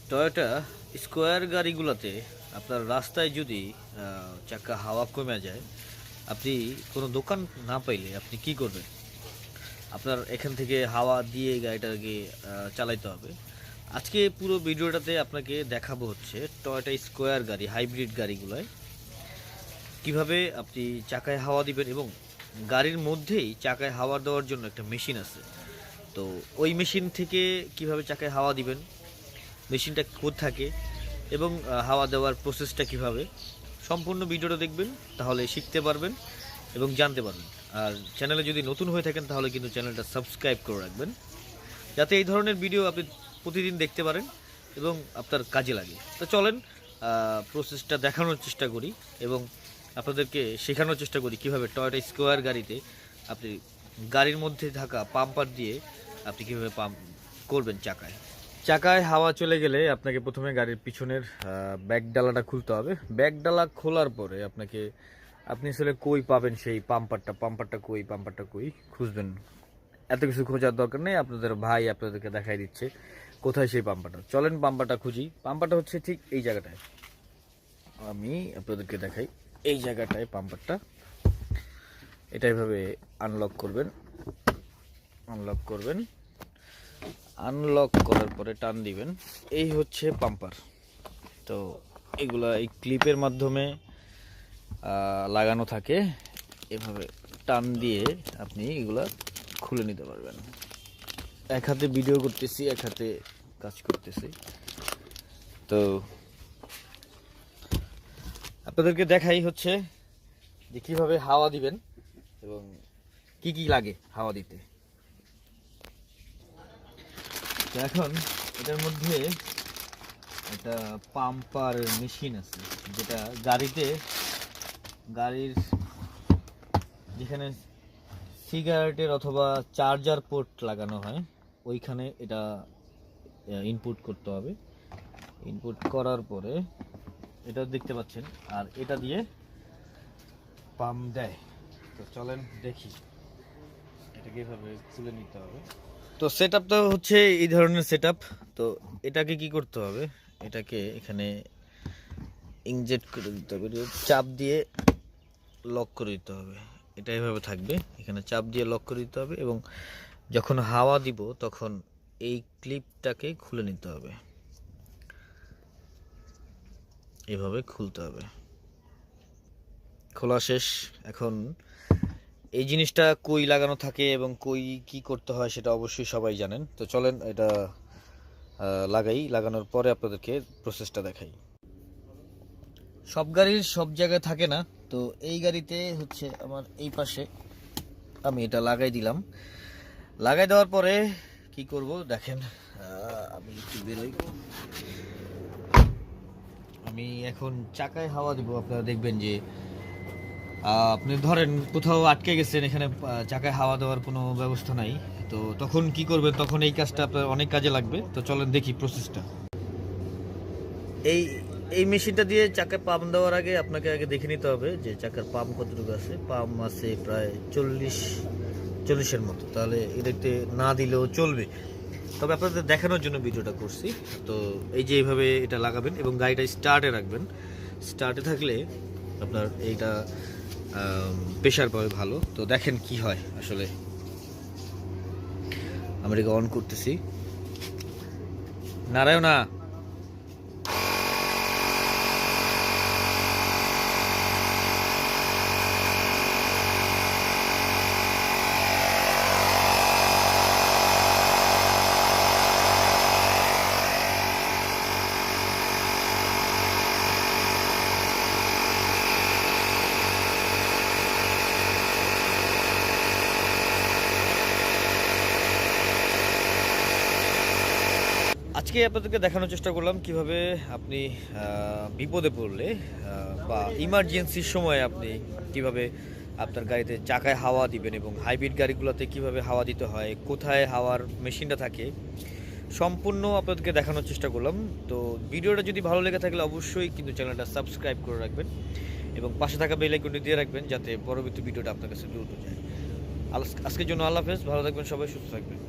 Toyota square গাড়িগুলোতে আপনার রাস্তায় যদি চাকা হাওয়া কমে যায়, আপনি কোনো দোকান না পাইলে আপনি কি করবেন? আপনার এখান থেকে হাওয়া দিয়ে গাড়িটাকে চালাইতে হবে। আজকে পুরো ভিডিওটাতে আপনাকে দেখাবো হচ্ছে টয়োটা স্কোয়ার গাড়ি, হাইব্রিড গাড়িগুলোয় কিভাবে আপনি চাকায় হাওয়া দিবেন, এবং গাড়ির মধ্যেই চাকায় হাওয়া দেওয়ার জন্য একটা মেশিন আছে। তো ওই মেশিন থেকে কিভাবে চাকায় হাওয়া দিবেন, মেশিনটা কোথায় থাকে, এবং হাওয়া দেওয়ার প্রসেসটা কিভাবে, সম্পূর্ণ ভিডিওটা দেখবেন, তাহলে শিখতে পারবেন এবং জানতে পারবেন। আর চ্যানেলে যদি নতুন হয়ে থাকেন তাহলে কিন্তু চ্যানেলটা সাবস্ক্রাইব করে রাখবেন, যাতে এই ধরনের ভিডিও আপনি প্রতিদিন দেখতে পারেন এবং আপনার কাজে লাগে। তো চলেন প্রসেসটা দেখানোর চেষ্টা করি এবং আপনাদেরকে শেখানোর চেষ্টা করি কীভাবে টয়োটা স্কোয়ার গাড়িতে আপনি গাড়ির মধ্যে থাকা পাম্পার দিয়ে আপনি কীভাবে পাম্প করবেন চাকায়। চাকায় হাওয়া চলে গেলে আপনাকে প্রথমে গাড়ির পিছনের ব্যাক ডালাটা খুলতে হবে। ব্যাক ডালা খোলার পরে আপনি আসলে কই পাবেন সেই পাম্পারটা কই খুঁজবেন। এত কিছু খোঁজার দরকার নেই, আপনাদের ভাই আপনাদেরকে দেখাই দিচ্ছে কোথায় সেই পাম্পারটা। চলেন পাম্পারটা খুঁজি। পাম্পারটা হচ্ছে ঠিক এই জায়গাটায়, আমি আপনাদেরকে দেখাই। এই জায়গাটায় পাম্পারটা, এটা এভাবে আনলক করবেন, আনলক করার পরে টান দিবেন। এই হচ্ছে পাম্পার। তো এগুলা এই ক্লিপের মাধ্যমে লাগানো থাকে, এভাবে টান দিয়ে আপনি এগুলা খুলে নিতে পারবেন। এক হাতে ভিডিও করতেছি, এক হাতে কাজ করতেছি। তো আপনাদেরকে দেখাই হচ্ছে যে কিভাবে হাওয়া দিবেন এবং কি কি লাগে হাওয়া দিতে। তো এখন এটার মধ্যে একটা পাম্পার মেশিন আছে, যেটা গাড়ির যেখানে সিগারেটের অথবা চার্জার পোর্ট লাগানো হয় ওইখানে এটা ইনপুট করতে হবে। ইনপুট করার পরে এটা দেখতে পাচ্ছেন, আর এটা দিয়ে পাম্প দেয়। তো চলেন দেখি এটা কিভাবে খুলে নিতে হবে। তো সেটআপটা হচ্ছে এই ধরনের সেটআপ। তো এটাকে কি করতে হবে, এটাকে এখানে ইনজেক্ট করে দিতে হবে, চাপ দিয়ে লক করে দিতে হবে। এটা এভাবে থাকবে, এখানে চাপ দিয়ে লক করে দিতে হবে এবং যখন হাওয়া দিব তখন এই ক্লিপটাকে খুলে নিতে হবে, এভাবে খুলতে হবে। খোলা শেষ। এখন এই জিনিসটা কই লাগানো থাকে এবং কই কি করতে হয় সেটা অবশ্যই সবাই জানেন। তো চলেন এটা লাগানোর পরে আপনাদেরকে প্রসেসটা দেখাই। সব গাড়ির সব জায়গায় থাকে না, তো এই গাড়িতে হচ্ছে আমার এই পাশে আমি এটা লাগাই দিলাম। লাগাই দেওয়ার পরে কি করব দেখেন, আমি একটু বেরোই। আমি এখন চাকায় হাওয়া দিব। আপনারা দেখবেন যে আপনি ধরেন কোথাও আটকে গেছেন, এখানে চাকায় হাওয়া দেওয়ার কোনো ব্যবস্থা নাই, তো তখন কি করবেন? তখন এই কাজটা আপনার অনেক কাজে লাগবে। তো চলেন দেখি প্রসেসটা। এই মেশিনটা দিয়ে চাকায় পাম্প দেওয়ার আগে আপনাকে আগে দেখে নিতে হবে যে চাকার পাম্প কতটুকু আছে। পাম্প আছে প্রায় 40-এর মতো, তাহলে এটাতে না দিলেও চলবে। তবে আপনাদের দেখানোর জন্য ভিডিওটা করছি। তো এই যে এইভাবে এটা লাগাবেন এবং গাড়িটা স্টার্টে রাখবেন। স্টার্টে থাকলে আপনার এইটা প্রেশার পাবে ভালো। তো দেখেন কি হয় আসলে। আমরা এটাকে অন করতেছি, নারায়ণ না আজকে আপনাদেরকে দেখানোর চেষ্টা করলাম কিভাবে আপনি বিপদে পড়লে বা ইমার্জেন্সির সময় আপনি কিভাবে আপনার গাড়িতে চাকায় হাওয়া দিবেন এবং হাইব্রিড গাড়িগুলোতে কিভাবে হাওয়া দিতে হয়, কোথায় হাওয়ার মেশিনটা থাকে, সম্পূর্ণ আপনাদেরকে দেখানোর চেষ্টা করলাম। তো ভিডিওটা যদি ভালো লেগে থাকলে অবশ্যই কিন্তু চ্যানেলটা সাবস্ক্রাইব করে রাখবেন এবং পাশে থাকা বেল আইকনটি দিয়ে রাখবেন, যাতে পরবর্তী ভিডিওটা আপনার কাছে দ্রুত যায়। আজকের জন্য আল্লাহ হাফেজ, ভালো থাকবেন সবাই, সুস্থ থাকবেন।